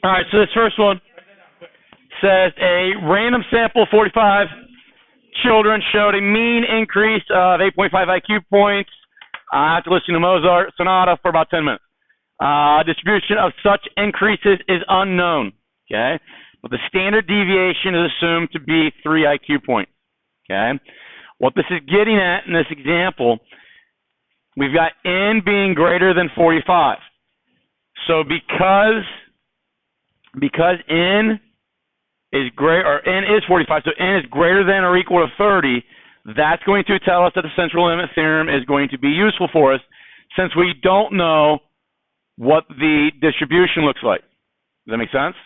All right, so this first one says a random sample of 45 children showed a mean increase of 8.5 IQ points after listening to Mozart Sonata for about 10 minutes. Distribution of such increases is unknown, okay? But the standard deviation is assumed to be 3 IQ points, okay? What this is getting at in this example, we've got n being greater than 45. So because n is n is 45, so n is greater than or equal to 30, that's going to tell us that the central limit theorem is going to be useful for us since we don't know what the distribution looks like. Does that make sense?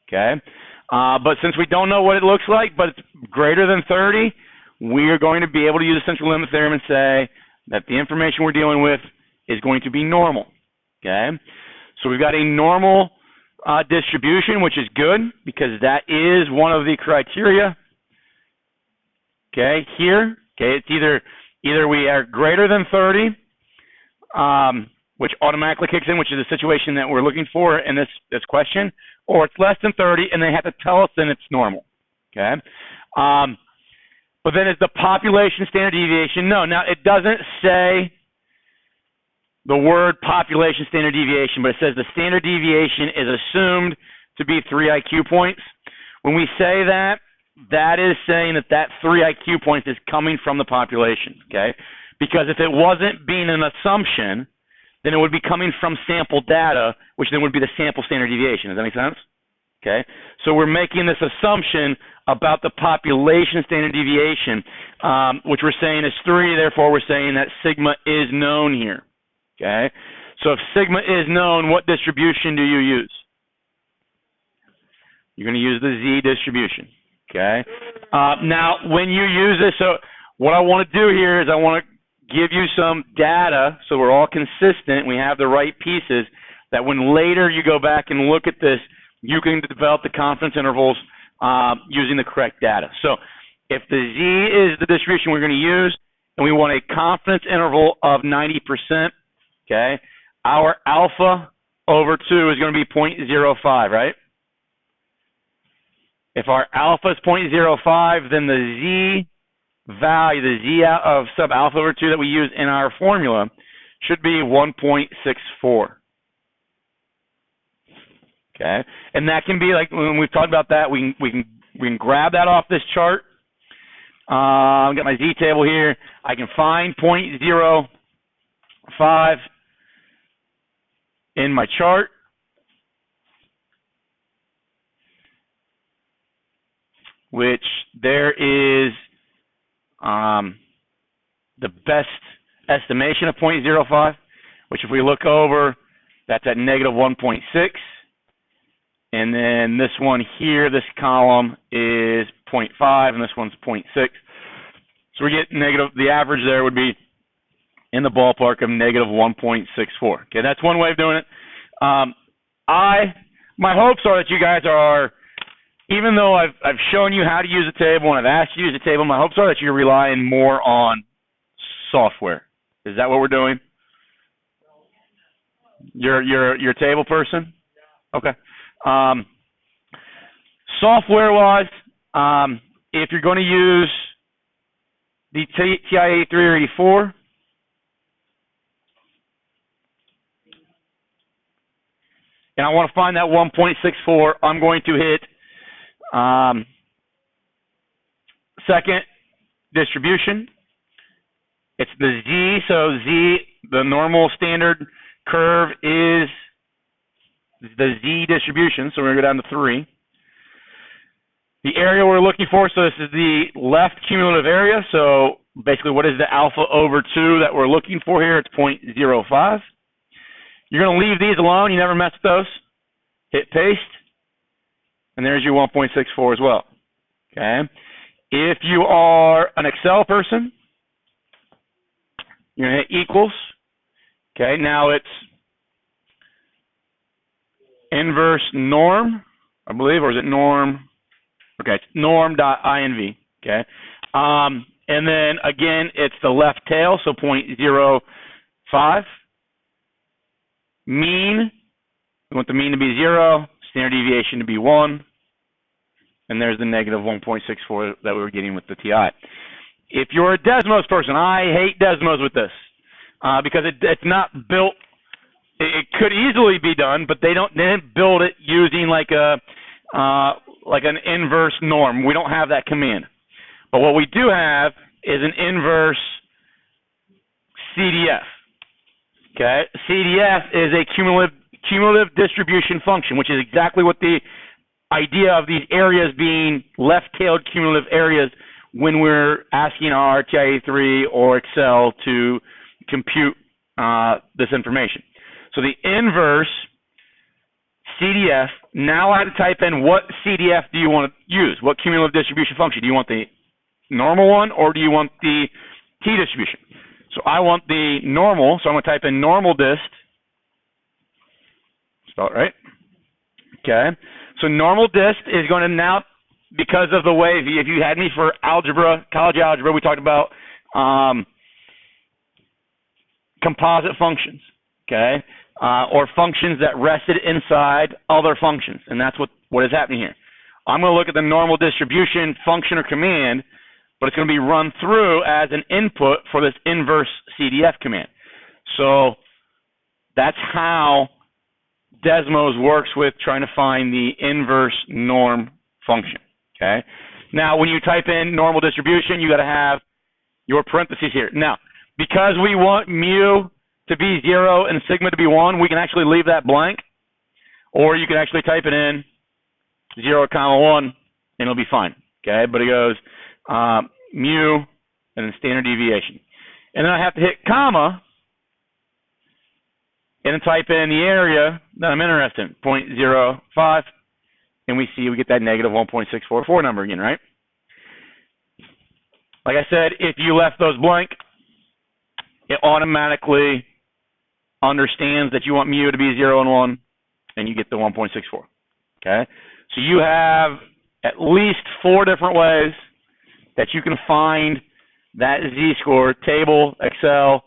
Okay. But since we don't know what it looks like, but it's greater than 30, we are going to be able to use the central limit theorem and say that the information we're dealing with is going to be normal. Okay. So we've got a normal distribution, which is good because that is one of the criteria. Okay, here, okay, it's either we are greater than 30, which automatically kicks in, which is the situation that we're looking for in this question, or it's less than 30, and they have to tell us then it's normal. Okay, but then is the population standard deviation? No. Now it doesn't say the word population standard deviation, but it says the standard deviation is assumed to be 3 IQ points. When we say that, that is saying that 3 IQ points is coming from the population, okay? Because if it wasn't being an assumption, then it would be coming from sample data, which then would be the sample standard deviation. Does that make sense? Okay? So we're making this assumption about the population standard deviation, which we're saying is 3, therefore we're saying that sigma is known here. Okay, so if sigma is known, what distribution do you use? You're going to use the z distribution. Okay. Now, when you use this, so what I want to do here is I want to give you some data so we're all consistent. We have the right pieces that when later you go back and look at this, you can develop the confidence intervals using the correct data. So if the z is the distribution we're going to use, and we want a confidence interval of 90%, okay, our alpha over 2 is going to be 0.05, right? If our alpha is 0.05, then the z value, the z of sub alpha over 2 that we use in our formula should be 1.64. Okay, and that can be like when we've talked about that, we can grab that off this chart. I've got my z table here. I can find 0.05 in my chart. Which there is the best estimation of 0.05, which if we look over, that's at negative 1.6. And then this one here, this column is 0.5, and this one's 0.6. So we get negative, the average there would be in the ballpark of negative 1.64. Okay, that's one way of doing it. My hopes are that you guys are, even though I've shown you how to use a table and I've asked you to use a table, my hopes are that you're relying more on software. Is that what we're doing? You're a table person? Okay. Software-wise, if you're going to use the TI-83 or 84, and I want to find that 1.64, I'm going to hit second distribution. It's the z, so z, the normal standard curve is the z distribution, so we're going to go down to 3. The area we're looking for, so this is the left cumulative area, so basically what is the alpha over 2 that we're looking for here? It's 0.05. You're going to leave these alone, you never mess with those. Hit paste, and there's your 1.64 as well. Okay. If you are an Excel person, you're going to hit equals. Okay, now it's inverse norm, I believe, or is it norm? Okay, it's norm.inv. Okay. And then again, it's the left tail, so 0.05. Mean, we want the mean to be 0. standard deviation to be 1, and there's the negative 1.64 that we were getting with the TI. If you're a Desmos person, I hate Desmos with this because it's not built. It could easily be done, but they didn't build it using like an inverse norm. We don't have that command. But what we do have is an inverse CDF. Okay, CDF is a cumulative distribution function, which is exactly what the idea of these areas being left-tailed cumulative areas when we're asking our TI-83 or Excel to compute this information. So the inverse CDF, now I have to type in what CDF do you want to use? What cumulative distribution function? Do you want the normal one or do you want the t-distribution? So I want the normal, so I'm going to type in normal dist. Spell it right. Okay. So normal dist is going to now, because of the way, if you had me for algebra, college algebra, we talked about composite functions, okay, or functions that rested inside other functions, and that's what is happening here. I'm going to look at the normal distribution function or command, but it's going to be run through as an input for this inverse CDF command. So that's how Desmos works with trying to find the inverse norm function. Okay. Now, when you type in normal distribution, you got to have your parentheses here. Now, because we want mu to be 0 and sigma to be 1, we can actually leave that blank, or you can actually type it in 0, 1, and it'll be fine. Okay. But it goes mu and then standard deviation, and then I have to hit comma and then type in the area that I'm interested in, 0.05, and we get that negative 1.644 number again, right? Like I said, if you left those blank, it automatically understands that you want mu to be 0 and 1, and you get the 1.64, okay? So you have at least 4 different ways that you can find that z-score, table, Excel,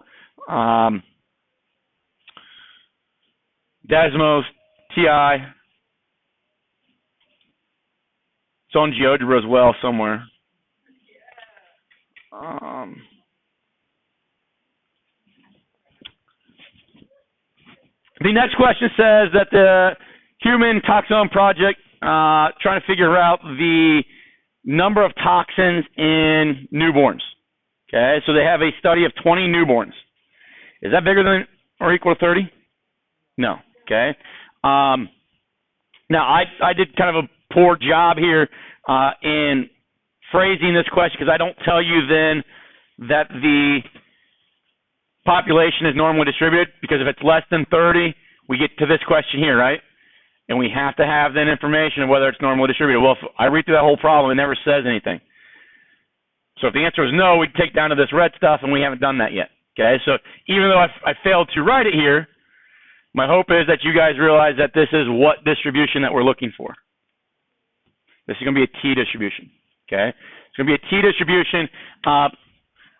Desmos, TI. It's on GeoGebra as well somewhere. The next question says that the Human Toxome Project trying to figure out the number of toxins in newborns. Okay, so they have a study of 20 newborns. Is that bigger than or equal to 30? No. Okay. Now, I did kind of a poor job here in phrasing this question because I don't tell you then that the population is normally distributed, because if it's less than 30, we get to this question here, right? And we have to have then information of whether it's normally distributed. Well, if I read through that whole problem, it never says anything. So if the answer is no, we'd take down to this red stuff, and we haven't done that yet. Okay, so even though I failed to write it here, my hope is that you guys realize that this is what distribution that we're looking for. This is going to be a t distribution. Okay, it's going to be a t distribution.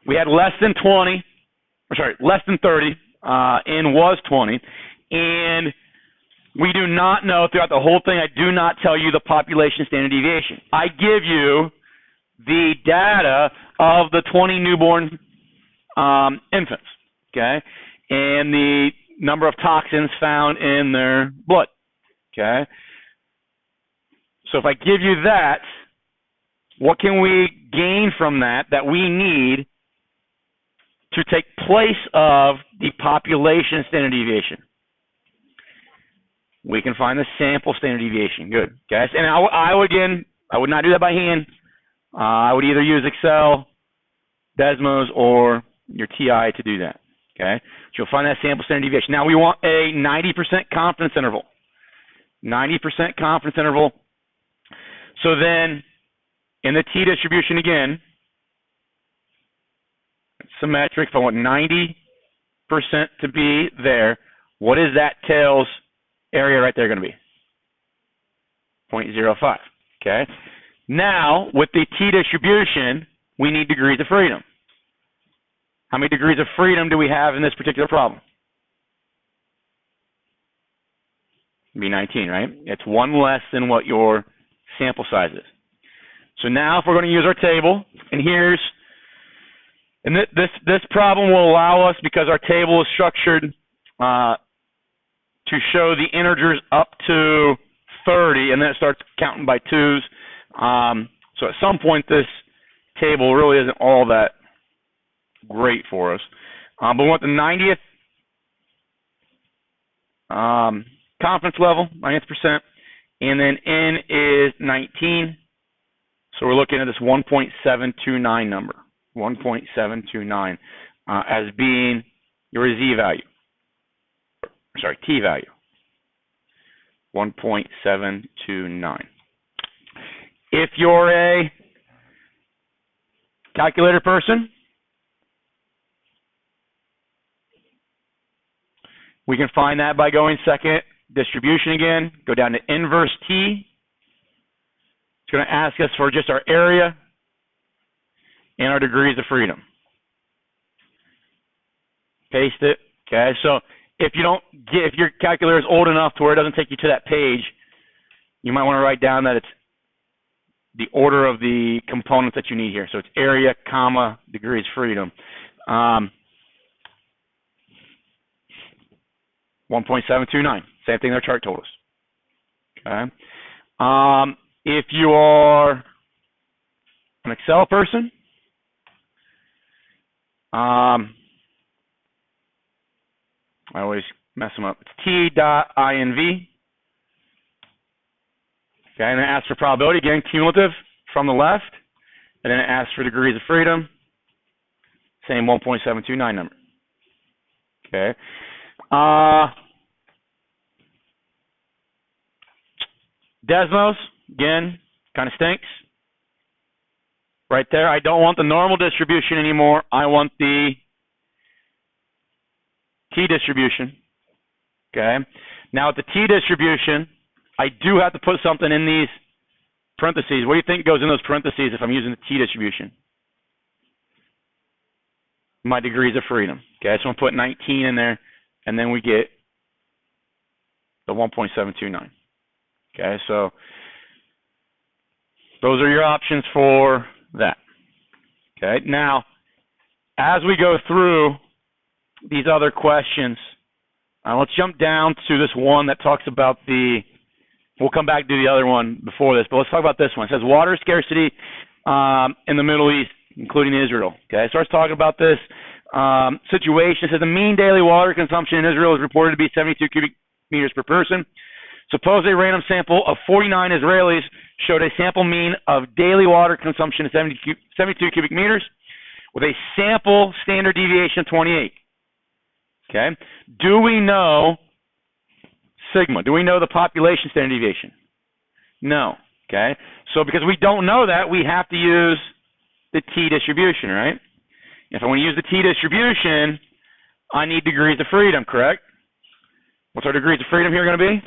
We had less than 30, n was 20, and we do not know throughout the whole thing. I do not tell you the population standard deviation. I give you the data of the 20 newborn infants, okay, and the number of toxins found in their blood, okay? So if I give you that, what can we gain from that we need to take place of the population standard deviation? We can find the sample standard deviation. Good, guys. And I would not do that by hand. I would either use Excel, Desmos, or your TI to do that. Okay, so you'll find that sample standard deviation. Now we want a 90% confidence interval. 90% confidence interval. So then, in the t distribution again, symmetric. If I want 90% to be there, what is that tails area right there going to be? 0.05. Okay. Now, with the t distribution, we need degrees of freedom. How many degrees of freedom do we have in this particular problem? It'd be 19, right? It's one less than what your sample size is. So now if we're going to use our table, and this problem will allow us, because our table is structured to show the integers up to 30, and then it starts counting by twos. So at some point, this table really isn't all that great for us. But we want the 90th confidence level, 90th%, and then n is 19. So we're looking at this 1.729 number, 1.729, as being your z value. Sorry, t value, 1.729. If you're a calculator person, we can find that by going second distribution again, go down to inverse t. It's going to ask us for just our area and our degrees of freedom. Paste it. Okay, so if your calculator is old enough to where it doesn't take you to that page, you might want to write down that it's the order of the components that you need here. So it's area, comma, degrees freedom. 1.729. Same thing their chart told us. Okay. If you are an Excel person, I always mess them up. It's t.inv. Okay, and then it asks for probability, again, cumulative from the left, and then it asks for degrees of freedom, same 1.729 number. Okay. Desmos, again, kind of stinks. Right there, I don't want the normal distribution anymore. I want the t-distribution. Okay. Now with the t-distribution, I do have to put something in these parentheses. What do you think goes in those parentheses if I'm using the t-distribution? My degrees of freedom. Okay, so I'm going to put 19 in there, and then we get the 1.729. Okay, so those are your options for that. Okay, now as we go through these other questions, let's jump down to this one that talks about we'll come back to the other one before this, but let's talk about this one. It says water scarcity in the Middle East, including Israel. Okay, it starts talking about this situation. It says the mean daily water consumption in Israel is reported to be 72 cubic meters per person. Suppose a random sample of 49 Israelis showed a sample mean of daily water consumption of 72 cubic meters with a sample standard deviation of 28. Okay. Do we know sigma? Do we know the population standard deviation? No. Okay. So because we don't know that, we have to use the t-distribution, right? If I want to use the t-distribution, I need degrees of freedom, correct? What's our degrees of freedom here going to be?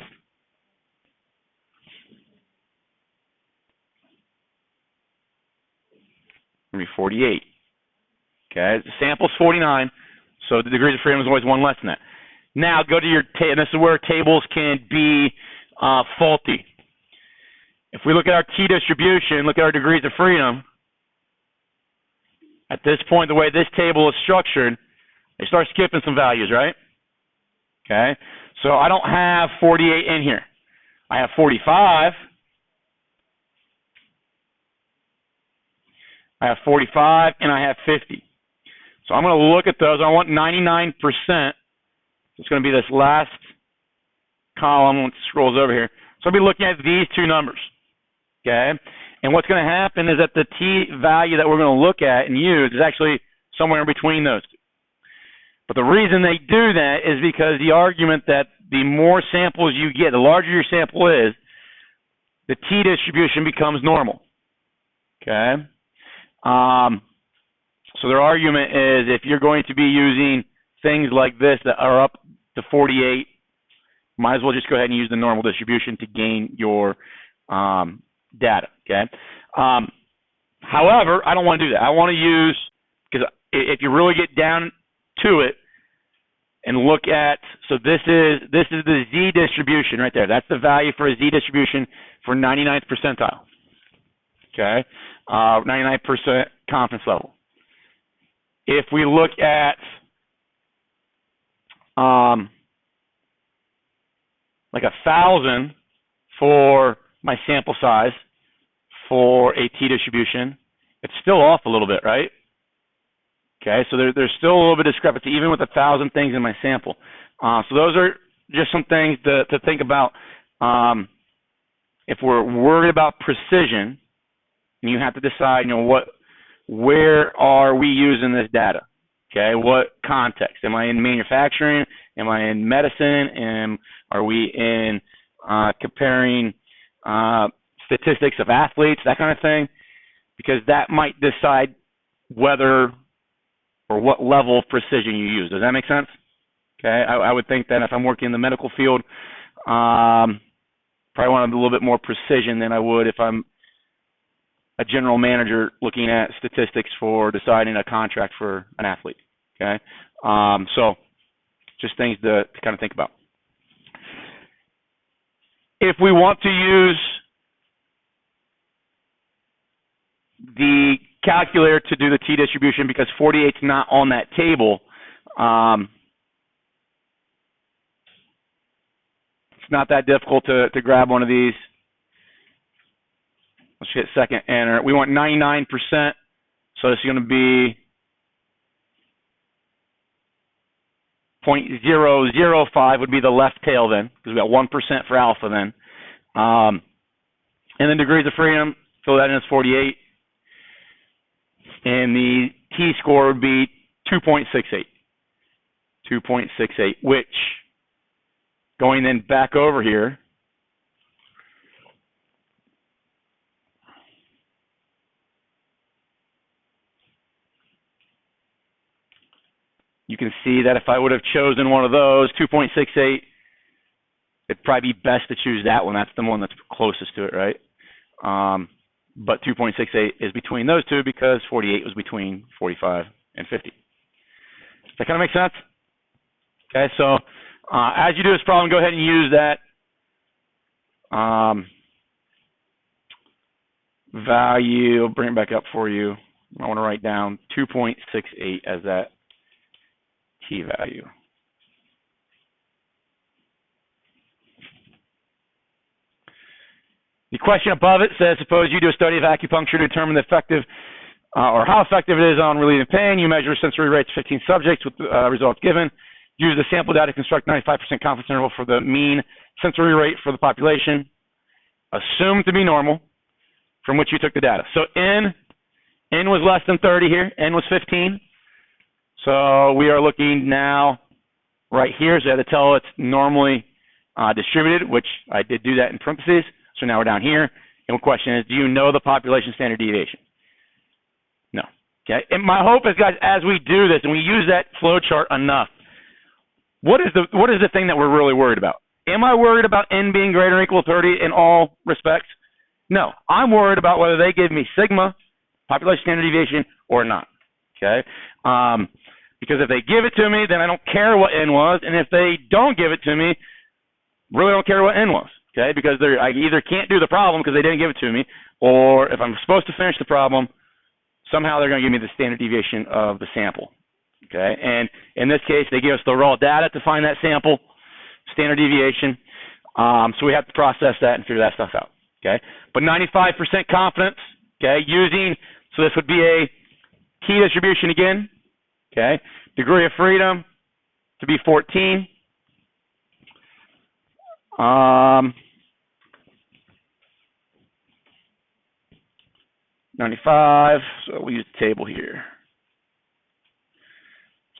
Going to be 48. Okay, the sample's 49, so the degrees of freedom is always one less than that. Now go to your table, and this is where tables can be faulty. If we look at our t-distribution, look at our degrees of freedom, at this point, the way this table is structured, they start skipping some values, right? Okay, so I don't have 48 in here. I have 45. I have 45, and I have 50. So I'm going to look at those. I want 99%. It's going to be this last column when it scrolls over here. So I'll be looking at these two numbers. Okay? And what's going to happen is that the t value that we're going to look at and use is actually somewhere in between those two. But the reason they do that is because the argument that the more samples you get, the larger your sample is, the t-distribution becomes normal. Okay? So their argument is if you're going to be using things like this that are up to 48, might as well just go ahead and use the normal distribution to gain your data. Okay. However, I don't want to do that. I want to use, because if you really get down to it, and look at, so this is the Z distribution right there. That's the value for a Z distribution for 99th percentile. Okay, 99% confidence level. If we look at like 1,000 for my sample size for a T distribution, it's still off a little bit, right? Okay, so there's still a little bit of discrepancy even with 1,000 things in my sample. So those are just some things to think about. If we're worried about precision, and you have to decide, where are we using this data? Okay, what context? Am I in manufacturing? Am I in medicine? Are we in comparing statistics of athletes, that kind of thing? Because that might decide whether or what level of precision you use. Does that make sense? Okay, I would think that if I'm working in the medical field, probably want a little bit more precision than I would if I'm a general manager looking at statistics for deciding a contract for an athlete. Okay, so just things to kind of think about. If we want to use the calculator to do the T distribution, because 48 is not on that table, it's not that difficult to grab one of these. Let's hit second enter. We want 99%, so this is going to be 0.005 would be the left tail then, because we got 1% for alpha then. And then degrees of freedom, fill that in as 48. And the T-score would be 2.68. 2.68, which, going then back over here, you can see that if I would have chosen one of those, 2.68, it'd probably be best to choose that one. That's the one that's closest to it, right? But 2.68 is between those two because 48 was between 45 and 50. Does that kind of make sense? Okay, so as you do this problem, go ahead and use that value. I'll bring it back up for you. I want to write down 2.68 as that T value. The question above it says, suppose you do a study of acupuncture to determine the effective or how effective it is on relieving pain. You measure sensory rates of 15 subjects with results given. Use the sample data to construct 95% confidence interval for the mean sensory rate for the population, assumed to be normal, from which you took the data. So N was less than 30 here. N was 15. So we are looking now right here. So I have to tell it's normally distributed, which I did do that in parentheses. So now we're down here. And the question is, do you know the population standard deviation? No. Okay. And my hope is, guys, as we do this and we use that flow chart enough, what is the thing that we're really worried about? Am I worried about N being greater than or equal to 30 in all respects? No. I'm worried about whether they give me sigma, population standard deviation, or not. Okay. Because if they give it to me, then I don't care what N was. And if they don't give it to me, really don't care what N was. Okay, because I either can't do the problem because they didn't give it to me, or if I'm supposed to finish the problem, somehow they're going to give me the standard deviation of the sample. Okay, and in this case, they give us the raw data to find that sample standard deviation. So we have to process that and figure that stuff out. Okay, but 95% confidence. Okay, so this would be a T distribution again. Okay, degree of freedom to be 14. 95, so we'll use the table here.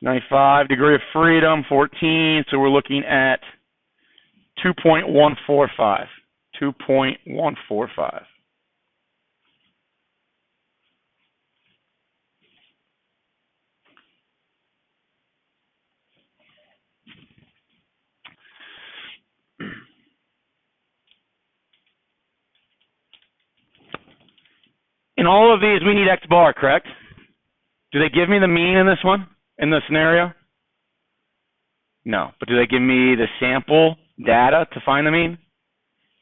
95, degree of freedom, 14, so we're looking at 2.145. 2.145. In all of these, we need X bar, correct? Do they give me the mean in this one, in this scenario? No. But do they give me the sample data to find the mean?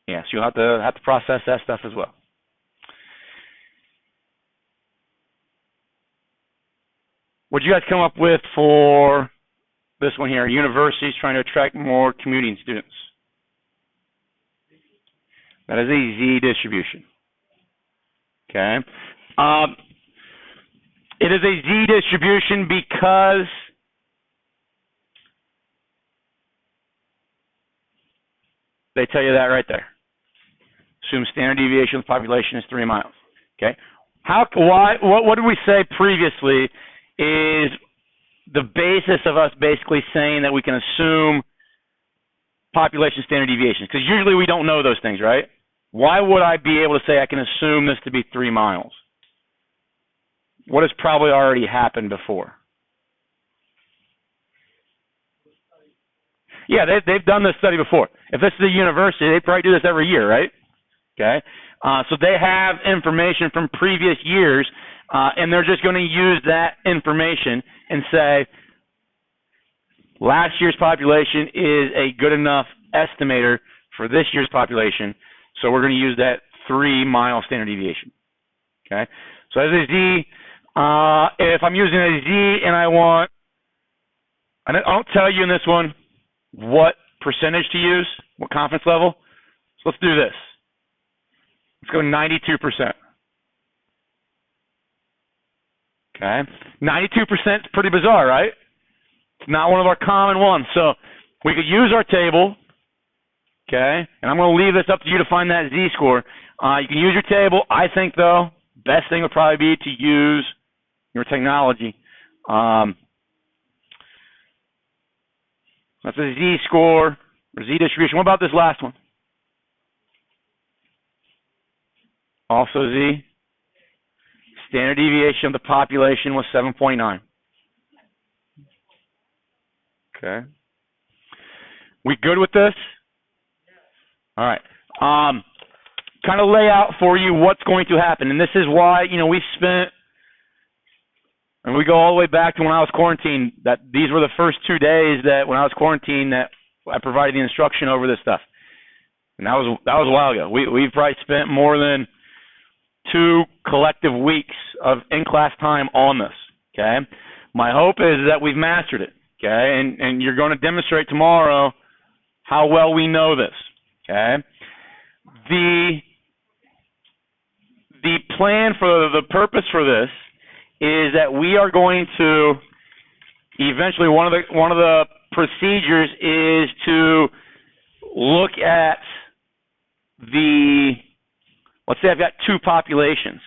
Yeah, so you'll have to process that stuff as well. What did you guys come up with for this one here? Universities trying to attract more commuting students. That is a Z distribution. Okay. It is a Z distribution because they tell you that right there. Assume standard deviation of the population is 3 miles. Okay. What did we say previously is the basis of us basically saying that we can assume population standard deviations? Because usually we don't know those things, right? Why would I be able to say I can assume this to be 3 miles? What has probably already happened before? Yeah, they've done this study before. If this is a university, they probably do this every year, right? Okay. So they have information from previous years, and they're just going to use that information and say, last year's population is a good enough estimator for this year's population, so we're going to use that 3 mile standard deviation. Okay. So as a Z, if I'm using a Z and I don't tell you in this one what percentage to use, what confidence level. So let's do this. Let's go 92%. Okay. 92% is pretty bizarre, right? It's not one of our common ones. So we could use our table, okay, and I'm going to leave this up to you to find that Z-score. You can use your table. I think, though, best thing would probably be to use your technology. That's a Z-score or Z distribution. What about this last one? Also Z. Standard deviation of the population was 7.9. Okay. We good with this? All right. Kind of lay out for you what's going to happen. And this is why, we spent, and we go all the way back to when I was quarantined, that these were the first 2 days that when I was quarantined that I provided the instruction over this stuff. And that was a while ago. We've probably spent more than 2 collective weeks of in-class time on this, okay? My hope is that we've mastered it, okay? And you're going to demonstrate tomorrow how well we know this, okay? The plan for the purpose for this is that we are going to eventually, one of the procedures is to look at let's say I've got 2 populations,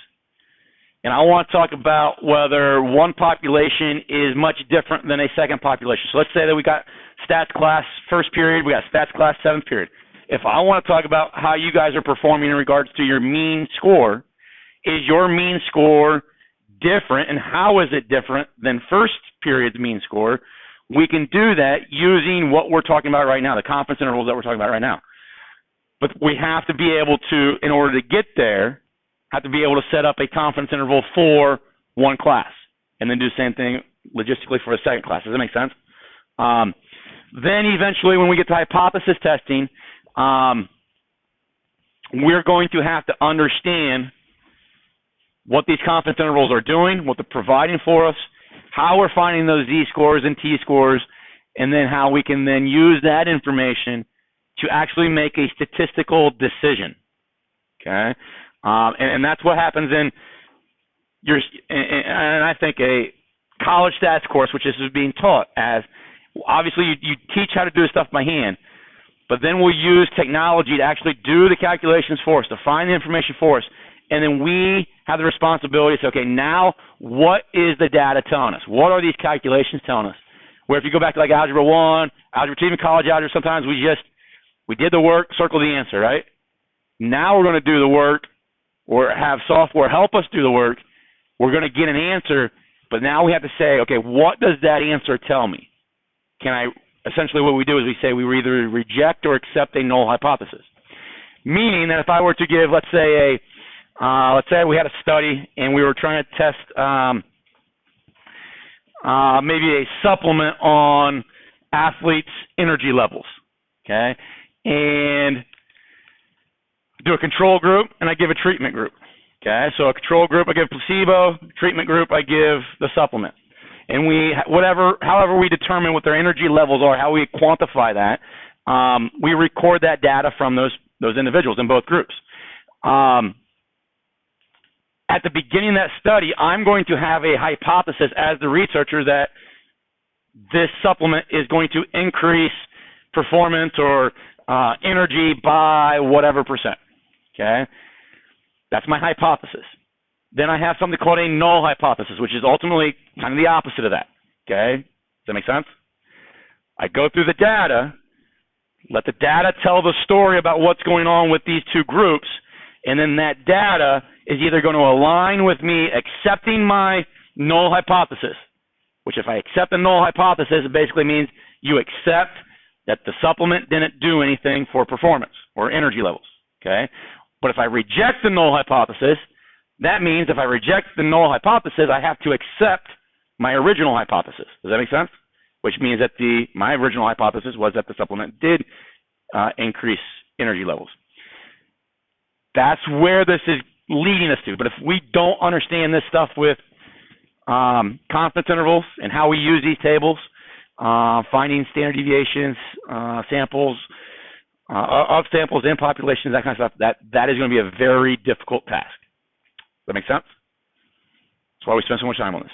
and I want to talk about whether one population is much different than a second population. So let's say that we got stats class first period, we got stats class 7th period. If I want to talk about how you guys are performing in regards to your mean score, is your mean score different, and how is it different than first period's mean score? We can do that using what we're talking about right now, the confidence intervals that we're talking about right now. But we have to be able to, in order to get there, have to be able to set up a confidence interval for one class and then do the same thing logistically for a second class. Does that make sense? Then eventually when we get to hypothesis testing, we're going to have to understand what these confidence intervals are doing, what they're providing for us, how we're finding those Z-scores and T-scores, and then how we can then use that information to actually make a statistical decision, okay? And that's what happens in and I think a college stats course, which this is being taught as, obviously you teach how to do this stuff by hand, but then we'll use technology to actually do the calculations for us, to find the information for us, and then we have the responsibility to say, okay, now what is the data telling us? What are these calculations telling us? Where if you go back to like Algebra 1, Algebra 2, even college algebra, sometimes we did the work, circle the answer, right? Now we're going to do the work or have software help us do the work. We're going to get an answer, but now we have to say, okay, what does that answer tell me? Essentially what we do is we say we either reject or accept a null hypothesis. Meaning that if I were to give, let's say we had a study and we were trying to test maybe a supplement on athletes' energy levels, okay? And do a control group, and I give a treatment group, okay? So a control group, I give placebo. Treatment group, I give the supplement. And however we determine what their energy levels are, how we quantify that, we record that data from those individuals in both groups. At the beginning of that study, I'm going to have a hypothesis as the researcher that this supplement is going to increase performance or energy by whatever percent, okay? That's my hypothesis. Then I have something called a null hypothesis, which is ultimately kind of the opposite of that, okay? Does that make sense? I go through the data, let the data tell the story about what's going on with these two groups, and then that data is either going to align with me accepting my null hypothesis, which if I accept the null hypothesis, it basically means you accept that the supplement didn't do anything for performance or energy levels, okay? But if I reject the null hypothesis, that means if I reject the null hypothesis, I have to accept my original hypothesis. Does that make sense? Which means that my original hypothesis was that the supplement did increase energy levels. That's where this is leading us to. But if we don't understand this stuff with confidence intervals and how we use these tables, finding standard deviations, samples, of samples in populations, that kind of stuff, that is going to be a very difficult task. Does that make sense? That's why we spend so much time on this.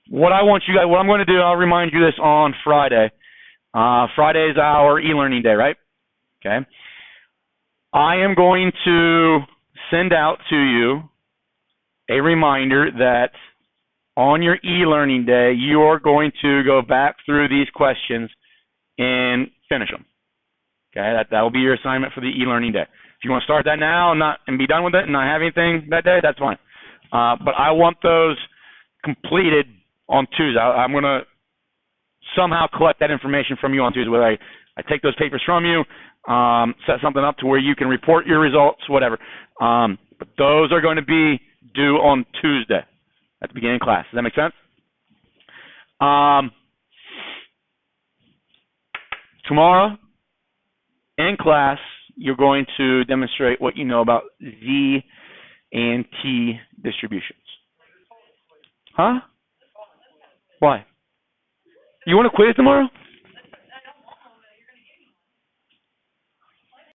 What I'm going to do, I'll remind you this on Friday. Friday is our e-learning day, right? Okay. I am going to send out to you a reminder that on your e-learning day, you are going to go back through these questions and finish them. Okay, that will be your assignment for the e-learning day. If you want to start that now and be done with it and not have anything that day, that's fine. But I want those completed on Tuesday. I'm going to somehow collect that information from you on Tuesday, whether I take those papers from you, set something up to where you can report your results, whatever. But those are going to be due on Tuesday at the beginning of class. Does that make sense? Tomorrow in class, you're going to demonstrate what you know about Z and T distributions. Huh? Why? You want to quiz tomorrow?